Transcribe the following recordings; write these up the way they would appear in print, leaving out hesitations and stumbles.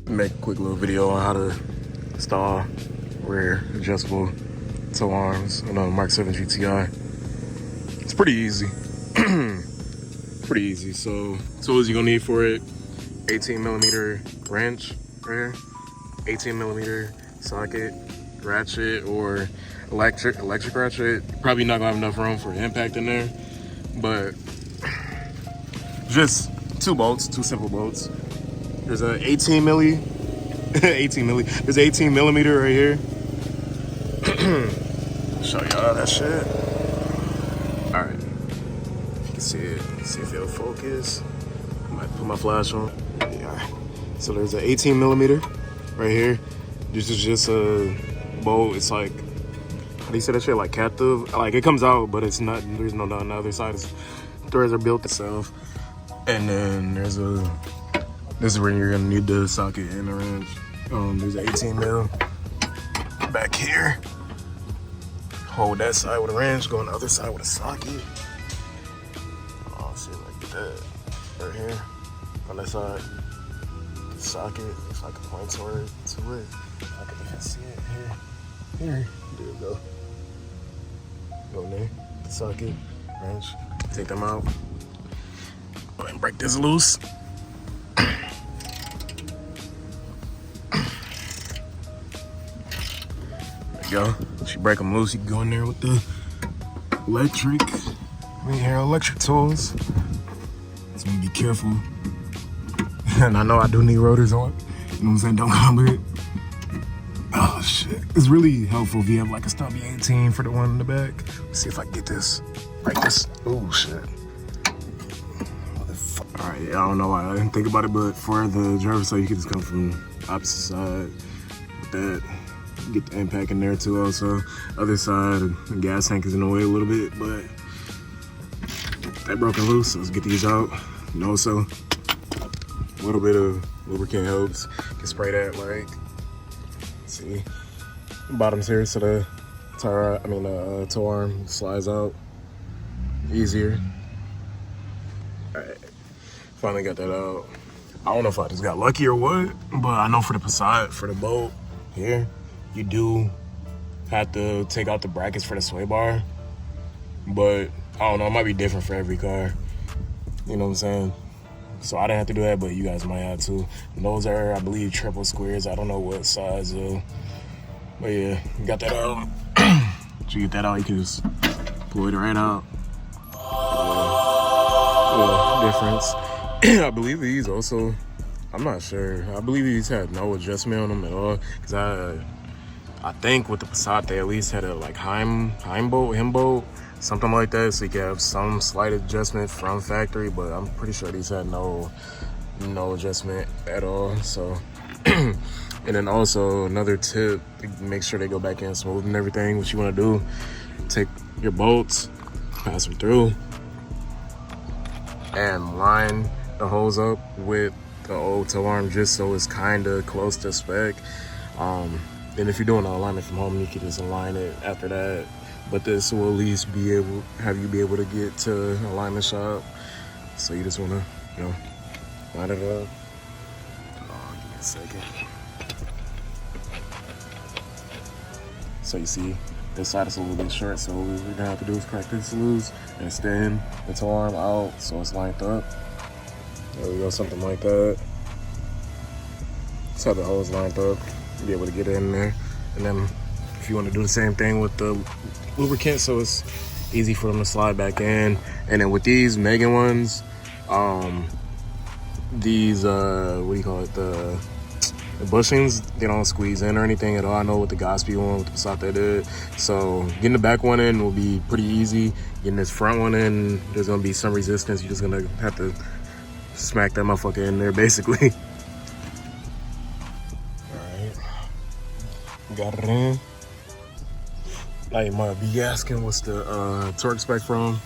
make a quick little video on how to install rear adjustable tow arms on a Mk7 GTI. It's pretty easy. Pretty easy. So tools you're gonna need for it: 18mm wrench right here, 18mm socket, ratchet or electric ratchet. Probably not gonna have enough room for impact in there, but just two simple bolts. There's a 18 milli. There's 18mm right here. Show y'all that shit. All right, if you can see it, see if it'll focus. I might put my flash on. Yeah. So there's an 18mm right here. This is just a bolt. It's like, how do you say that shit? Like captive. Like it comes out, but it's not. There's no on the other side. Threads are built itself. And then this is where you're gonna need the socket and the wrench. There's an 18mm back here. Hold that side with a wrench, go on the other side with a socket. Oh, see, like that. Right here, on that side. The socket, it's like a point to it. I can even see it here. There we go. Go in there, the socket, wrench, take them out. Go ahead and break this loose. Go. Once you break them loose, you can go in there with the electric tools. So you be careful. And I know I do need rotors on. You know what I'm saying? Don't come with it. Oh shit. It's really helpful if you have like a stubby 18 for the one in the back. Let's see if I can get this. Break this. Oh shit. Alright, yeah, I don't know why I didn't think about it, but for the driver's side, you can just come from the opposite side with that. Get the impact in there too also. Other side, the gas tank is in the way a little bit, but that broken loose, so let's get these out. And also, a little bit of lubricant helps. You can spray that, like, see, bottom's here, so the tow arm slides out easier. All right, finally got that out. I don't know if I just got lucky or what, but I know for the facade, for the bolt here, you do have to take out the brackets for the sway bar, but I don't know, it might be different for every car. You know what I'm saying? So I didn't have to do that, but you guys might have to. And those are, I believe, triple squares. I don't know what size though. But yeah, you got that out. Once you get that out, you can just pull it right out. Difference. I believe these also, I'm not sure. I believe these had no adjustment on them at all. Cause I think with the Passat, they at least had a like Heim bolt, something like that. So you can have some slight adjustment from factory, but I'm pretty sure these had no adjustment at all. So, and then also another tip, make sure they go back in smooth and everything. What you want to do, take your bolts, pass them through, and line the holes up with the old tow arm just so it's kind of close to spec. And if you're doing an alignment from home, you can just align it after that. But this will at least be able to get to alignment shop. So you just wanna, line it up. Oh, give me a second. So you see, this side is a little bit short, so what we're gonna have to do is crack this loose and extend the tow arm out so it's lined up. There we go, something like that. Just have the hose lined up, be able to get in there. And then if you want to do the same thing with the lubricant so it's easy for them to slide back in. And then with these Megan ones, these what do you call it, the bushings, they don't squeeze in or anything at all. I know with the Godspeed one, with the Passat they did. So getting the back one in will be pretty easy. Getting this front one in, there's gonna be some resistance. You're just gonna have to smack that motherfucker in there basically. Got it in. Now you might be asking what's the torque spec from.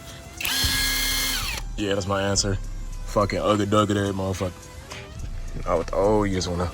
Yeah, that's my answer. Fucking ugga dugga that motherfucker. Oh, you just wanna